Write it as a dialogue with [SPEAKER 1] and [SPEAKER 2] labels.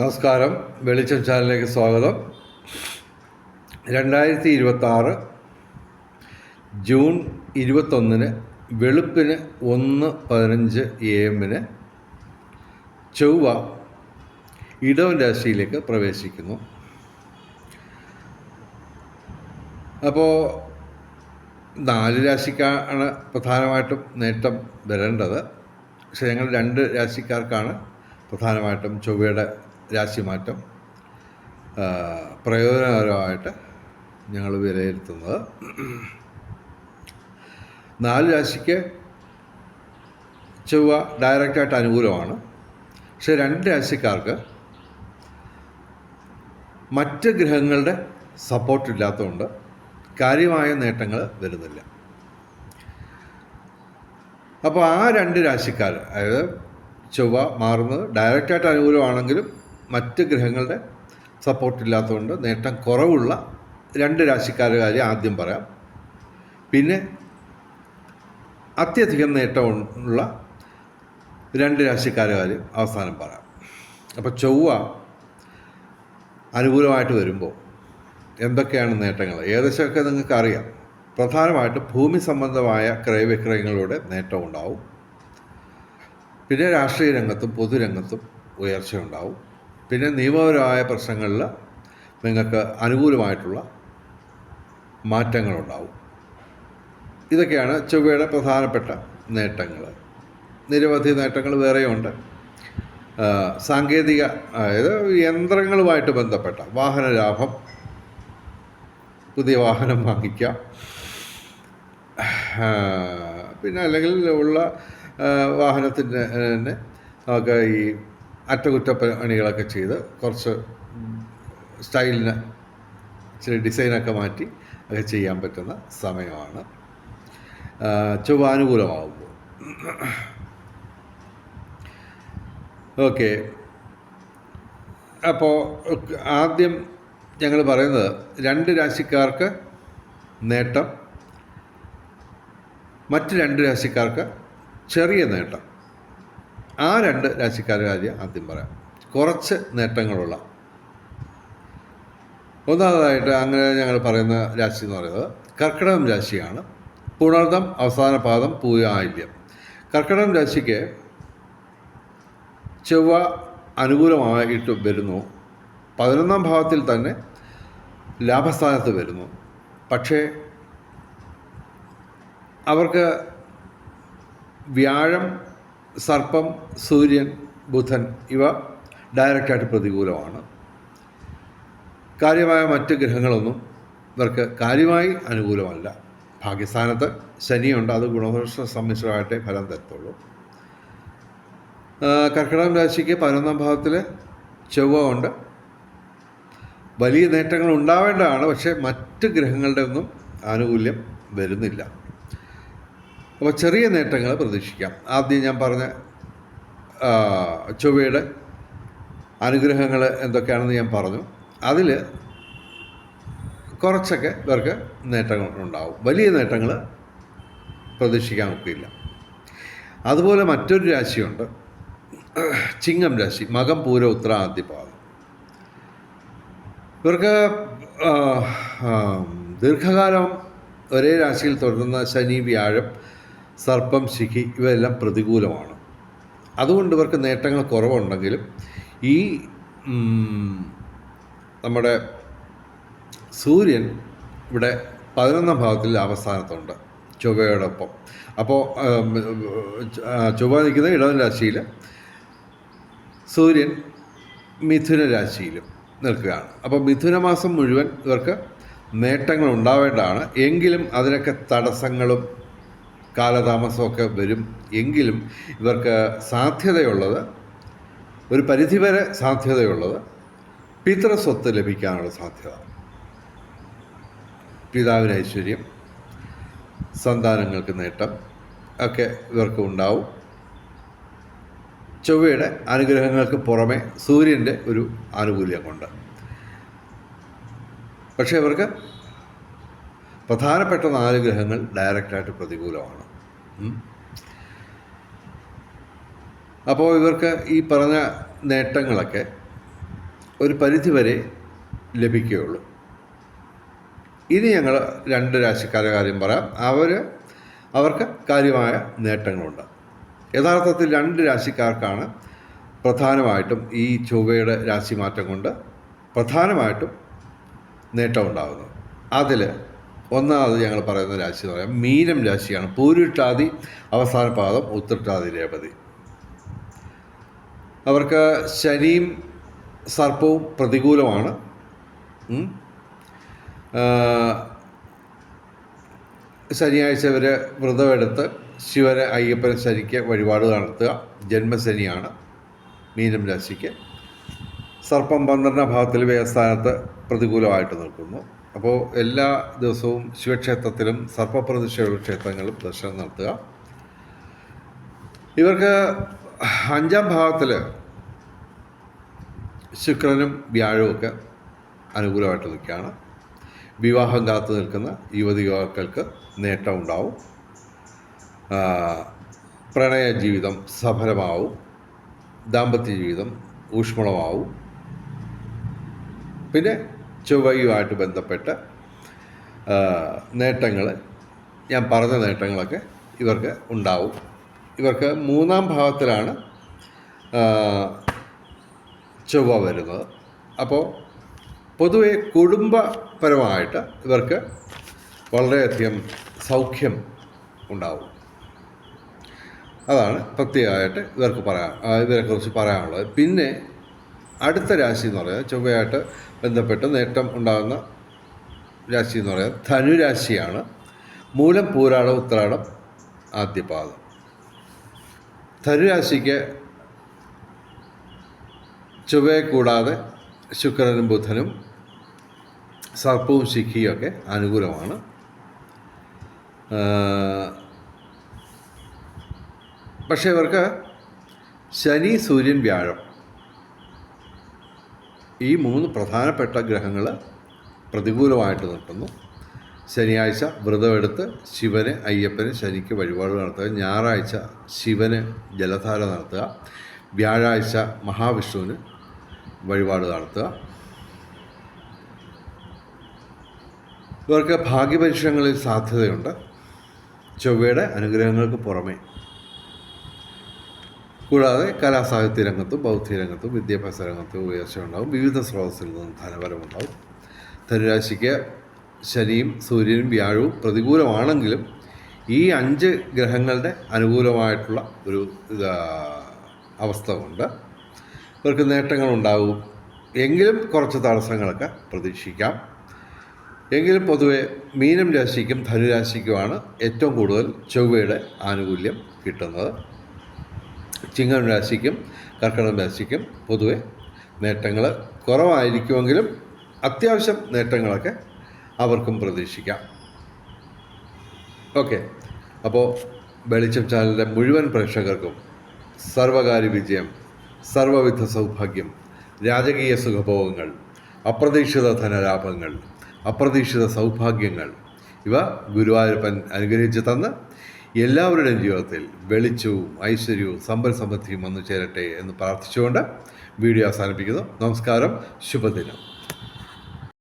[SPEAKER 1] നമസ്കാരം. വെളിച്ചം ചാനലിലേക്ക് സ്വാഗതം. 2026 ജൂൺ 21 വെളുപ്പിന് 1:15 AM ചൊവ്വ ഇടവൻ രാശിയിലേക്ക് പ്രവേശിക്കുന്നു. അപ്പോൾ 4 രാശിക്കാണ് പ്രധാനമായിട്ടും നേട്ടം വരേണ്ടത്. പക്ഷെ ഞങ്ങൾ 2 രാശിക്കാർക്കാണ് പ്രധാനമായിട്ടും ചൊവ്വയുടെ രാശിമാറ്റം പ്രയോജനകരമായിട്ട് ഞങ്ങൾ വിലയിരുത്തുന്നത്. 4 രാശിക്ക് ചൊവ്വ ഡയറക്റ്റായിട്ട് അനുകൂലമാണ്. പക്ഷെ 2 രാശിക്കാർക്ക് മറ്റ് ഗ്രഹങ്ങളുടെ സപ്പോർട്ടില്ലാത്തതുകൊണ്ട് കാര്യമായ നേട്ടങ്ങൾ വരുന്നില്ല. അപ്പോൾ ആ 2 രാശിക്കാർ, അതായത് ചൊവ്വ മാറുന്നത് ഡയറക്റ്റായിട്ട് അനുകൂലമാണെങ്കിലും മറ്റ് ഗ്രഹങ്ങളുടെ സപ്പോർട്ടില്ലാത്തതുകൊണ്ട് നേട്ടം കുറവുള്ള 2 രാശിക്കാരുടെ കാര്യം ആദ്യം പറയാം. പിന്നെ അത്യധികം നേട്ടമുള്ള 2 രാശിക്കാരുടെ കാര്യം അവസാനം പറയാം. അപ്പോൾ ചൊവ്വ അനുകൂലമായിട്ട് വരുമ്പോൾ എന്തൊക്കെയാണ് നേട്ടങ്ങൾ ഏകദേശമൊക്കെ നിങ്ങൾക്ക് അറിയാം. പ്രധാനമായിട്ട് ഭൂമി സംബന്ധമായ ക്രയവിക്രയങ്ങളുടെ നേട്ടം ഉണ്ടാവും. പിന്നെ രാഷ്ട്രീയ രംഗത്തും പൊതുരംഗത്തും ഉയർച്ചയുണ്ടാവും. പിന്നെ നിയമപരമായ പ്രശ്നങ്ങളിൽ നിങ്ങൾക്ക് അനുകൂലമായിട്ടുള്ള മാറ്റങ്ങളുണ്ടാവും. ഇതൊക്കെയാണ് ചൊവ്വയുടെ പ്രധാനപ്പെട്ട നേട്ടങ്ങൾ. നിരവധി നേട്ടങ്ങൾ വേറെയുണ്ട്. സാങ്കേതിക, അതായത് യന്ത്രങ്ങളുമായിട്ട് ബന്ധപ്പെട്ട വാഹന ലാഭം, പുതിയ വാഹനം വാങ്ങിക്കാം, പിന്നെ അല്ലെങ്കിൽ ഉള്ള വാഹനത്തിൻ്റെ തന്നെ നമുക്ക് ഈ അറ്റകുറ്റപ്പണികളൊക്കെ ചെയ്ത് കുറച്ച് സ്റ്റൈലിന് ഇച്ചിരി ഡിസൈനൊക്കെ മാറ്റി ഒക്കെ ചെയ്യാൻ പറ്റുന്ന സമയമാണ് ചൊവ്വ അനുകൂലമാകുമ്പോൾ. ഓക്കെ, അപ്പോൾ ആദ്യം ഞങ്ങൾ പറയുന്നത് 2 രാശിക്കാർക്ക് നേട്ടം, മറ്റ് 2 രാശിക്കാർക്ക് ചെറിയ നേട്ടം. ആ 2 രാശിക്കാരുടെ കാര്യം ആദ്യം പറയാം. കുറച്ച് നേട്ടങ്ങളുള്ള ഒന്നാമതായിട്ട് അങ്ങനെ ഞങ്ങൾ പറയുന്ന രാശി എന്ന് പറയുന്നത് കർക്കിടകം രാശിയാണ്. പുണർദം, അവസാന പാദം, പൂയായില്യം. കർക്കിടകം രാശിക്ക് ചൊവ്വ അനുകൂലമായിട്ട് വരുന്നു. 11ാം ഭാവത്തിൽ തന്നെ ലാഭസ്ഥാനത്ത് വരുന്നു. പക്ഷേ അവർക്ക് വ്യാഴം, സർപ്പം, സൂര്യൻ, ബുധൻ ഇവ ഡയറക്റ്റായിട്ട് പ്രതികൂലമാണ്. കാര്യമായ മറ്റ് ഗ്രഹങ്ങളൊന്നും ഇവർക്ക് കാര്യമായി അനുകൂലമല്ല. ഭാഗ്യസ്ഥാനത്ത് ശനിയുണ്ട്, അത് ഗുണദോഷ സമ്മിശ്രമായിട്ടേ ഫലം തരത്തുള്ളൂ. കർക്കിടകം രാശിക്ക് 11ാം ഭാവത്തിൽ ചൊവ്വ ഉണ്ട്. വലിയ നേട്ടങ്ങൾ ഉണ്ടാവേണ്ടതാണ്, പക്ഷേ മറ്റ് ഗ്രഹങ്ങളുടെ ഒന്നും ആനുകൂല്യം വരുന്നില്ല. അപ്പോൾ ചെറിയ നേട്ടങ്ങൾ പ്രതീക്ഷിക്കാം. ആദ്യം ഞാൻ പറഞ്ഞ ചൊവ്വയുടെ അനുഗ്രഹങ്ങൾ എന്തൊക്കെയാണെന്ന് ഞാൻ പറഞ്ഞു. അതിൽ കുറച്ചൊക്കെ ഇവർക്ക് നേട്ടങ്ങൾ ഉണ്ടാവും. വലിയ നേട്ടങ്ങൾ പ്രതീക്ഷിക്കാൻ ഒക്കില്ല. അതുപോലെ മറ്റൊരു രാശിയുണ്ട്, ചിങ്ങം രാശി, മകം, പൂര, ഉത്ര, ആദ്യപാദം. ഇവർക്ക് ദീർഘകാലം ഒരേ രാശിയിൽ തുടരുന്ന ശനി, വ്യാഴം, സർപ്പം, ശിഖി ഇവയെല്ലാം പ്രതികൂലമാണ്. അതുകൊണ്ട് ഇവർക്ക് നേട്ടങ്ങൾ കുറവുണ്ടെങ്കിലും ഈ നമ്മുടെ സൂര്യൻ ഇവിടെ 11ാം ഭാവത്തിൽ ലാഭസ്ഥാനത്തുണ്ട് ചൊവ്വയോടൊപ്പം. അപ്പോൾ ചൊവ്വ നിൽക്കുന്ന ഇടവൻ രാശിയിൽ, സൂര്യൻ മിഥുന രാശിയിലും നിൽക്കുകയാണ്. അപ്പോൾ മിഥുന മാസം മുഴുവൻ ഇവർക്ക് നേട്ടങ്ങൾ ഉണ്ടാവേണ്ടതാണ്. എങ്കിലും അതിനൊക്കെ തടസ്സങ്ങളും കാലതാമസമൊക്കെ വരും. എങ്കിലും ഇവർക്ക് സാധ്യതയുള്ളത്, ഒരു പരിധിവരെ സാധ്യതയുള്ളത് പിതൃസ്വത്ത് ലഭിക്കാനുള്ള സാധ്യത, പിതാവിന് ഐശ്വര്യം, സന്താനങ്ങൾക്ക് നേട്ടം ഒക്കെ ഇവർക്ക് ഉണ്ടാവും. ചൊവ്വയുടെ അനുഗ്രഹങ്ങൾക്ക് പുറമെ സൂര്യൻ്റെ ഒരു ആനുകൂല്യം കൊണ്ട്. പക്ഷേ ഇവർക്ക് പ്രധാനപ്പെട്ട 4 ഗ്രഹങ്ങൾ ഡയറക്റ്റായിട്ട് പ്രതികൂലമാണ്. അപ്പോൾ ഇവർക്ക് ഈ പറഞ്ഞ നേട്ടങ്ങളൊക്കെ ഒരു പരിധിവരെ ലഭിക്കുകയുള്ളൂ. ഇനി ഞങ്ങൾ 2 രാശിക്കാരുടെ കാര്യം പറയാം. അവർക്ക് കാര്യമായ നേട്ടങ്ങളുണ്ട്. യഥാർത്ഥത്തിൽ 2 രാശിക്കാർക്കാണ് പ്രധാനമായിട്ടും ഈ ചൊവ്വയുടെ രാശിമാറ്റം കൊണ്ട് പ്രധാനമായിട്ടും നേട്ടം ഉണ്ടാകുന്നത്. അതിൽ ഒന്നാമത് ഞങ്ങൾ പറയുന്ന രാശി എന്ന് പറയാം മീനം രാശിയാണ്. പൂരുരുട്ടാതി അവസാന പാദം, ഉത്രട്ടാതി രേവതി. അവർക്ക് ശനിയും സർപ്പവും പ്രതികൂലമാണ്. ശനിയാഴ്ച ഇവർ വ്രതമെടുത്ത് ശിവനെ അയ്യപ്പനെ ശനിക്ക് വഴിപാട് നടത്തുക. ജന്മശനിയാണ് മീനം രാശിക്ക്. സർപ്പം 12ാം ഭാവത്തിൽ വ്യയസ്ഥാനത്ത് പ്രതികൂലമായിട്ട് നിൽക്കുന്നു. അപ്പോൾ എല്ലാ ദിവസവും ശിവക്ഷേത്രത്തിലും സർപ്പപ്രതിഷ്ഠയുള്ള ക്ഷേത്രങ്ങളിലും ദർശനം നടത്തുക. ഇവർക്ക് 5ാം ഭാവത്തിൽ ശുക്രനും വ്യാഴവും ഒക്കെ അനുകൂലമായിട്ട് നിൽക്കുകയാണ്. വിവാഹം കാത്തു നിൽക്കുന്ന യുവതികൾക്ക് നേട്ടം ഉണ്ടാവും. പ്രണയ ജീവിതം സഫലമാവും. ദാമ്പത്യ ജീവിതം ഊഷ്മളമാവും. പിന്നെ ചൊവ്വയുമായിട്ട് ബന്ധപ്പെട്ട നേട്ടങ്ങൾ, ഞാൻ പറഞ്ഞ നേട്ടങ്ങളൊക്കെ ഇവർക്ക് ഉണ്ടാവും. ഇവർക്ക് 3ാം ഭാവത്തിലാണ് ചൊവ്വ വരുന്നത്. അപ്പോൾ പൊതുവെ കുടുംബപരമായിട്ട് ഇവർക്ക് വളരെയധികം സൗഖ്യം ഉണ്ടാവും. അതാണ് പ്രത്യേകമായിട്ട് ഇവരെക്കുറിച്ച് പറയാനുള്ളത്. പിന്നെ അടുത്ത രാശി എന്ന് പറയുന്നത് ചൊവ്വയായിട്ട് ബന്ധപ്പെട്ട് നേട്ടം ഉണ്ടാകുന്ന രാശി എന്ന് പറയുന്നത് ധനുരാശിയാണ്. മൂലം, പൂരാടം, ഉത്രാടം, ആദ്യപാദം. ധനുരാശിക്ക് ചൊവ്വയെ കൂടാതെ ശുക്രനും ബുധനും സർപ്പവും ശിഖിയും ഒക്കെ അനുകൂലമാണ്. പക്ഷേ ഇവർക്ക് ശനി, സൂര്യൻ, വ്യാഴം ഈ 3 പ്രധാനപ്പെട്ട ഗ്രഹങ്ങൾ പ്രതികൂലമായിട്ട് നിൽക്കുന്നു. ശനിയാഴ്ച വ്രതമെടുത്ത് ശിവന് അയ്യപ്പന് ശനിക്ക് വഴിപാട് നടത്തുക. ഞായറാഴ്ച ശിവന് ജലധാര നടത്തുക. വ്യാഴാഴ്ച മഹാവിഷ്ണുവിന് വഴിപാട് നടത്തുക. ഇവർക്ക് ഭാഗ്യപരീക്ഷണങ്ങളിൽ സാധ്യതയുണ്ട്. ചൊവ്വയുടെ അനുഗ്രഹങ്ങൾക്ക് പുറമെ കൂടാതെ കലാസാഹിത്യ രംഗത്തും ബൗദ്ധിക രംഗത്തും വിദ്യാഭ്യാസ രംഗത്തും ഉയർച്ച ഉണ്ടാകും. വിവിധ സ്രോതസ്സിൽ നിന്നും ധനപരമുണ്ടാകും. ധനുരാശിക്ക് ശനിയും സൂര്യനും വ്യാഴവും പ്രതികൂലമാണെങ്കിലും ഈ 5 ഗ്രഹങ്ങളുടെ അനുകൂലമായിട്ടുള്ള ഒരു അവസ്ഥ കൊണ്ട് ഇവർക്ക് നേട്ടങ്ങളുണ്ടാകും. എങ്കിലും കുറച്ച് തടസ്സങ്ങളൊക്കെ പ്രതീക്ഷിക്കാം. എങ്കിലും പൊതുവെ മീനം രാശിക്കും ധനുരാശിക്കുമാണ് ഏറ്റവും കൂടുതൽ ചൊവ്വയുടെ ആനുകൂല്യം കിട്ടുന്നത്. ചിങ്ങം രാശിക്കും കർക്കിടകം രാശിക്കും പൊതുവെ നേട്ടങ്ങൾ കുറവായിരിക്കുമെങ്കിലും അത്യാവശ്യം നേട്ടങ്ങളൊക്കെ അവർക്കും പ്രതീക്ഷിക്കാം. ഓക്കെ, അപ്പോൾ വെളിച്ചം ചാനലിൻ്റെ മുഴുവൻ പ്രേക്ഷകർക്കും സർവകാര്യ വിജയം, സർവവിധ സൗഭാഗ്യം, രാജകീയ സുഖഭോഗങ്ങൾ, അപ്രതീക്ഷിത ധനലാഭങ്ങൾ, അപ്രതീക്ഷിത സൗഭാഗ്യങ്ങൾ ഇവ ഗുരുവായൂരപ്പൻ അനുഗ്രഹിച്ച് തന്ന് എല്ലാവരുടെയും ജീവിതത്തിൽ വെളിച്ചവും ഐശ്വര്യവും സമ്പൽ സമൃദ്ധിയും വന്നു ചേരട്ടെ എന്ന് പ്രാർത്ഥിച്ചുകൊണ്ട് വീഡിയോ അവസാനിപ്പിക്കുന്നു. നമസ്കാരം, ശുഭദിനം.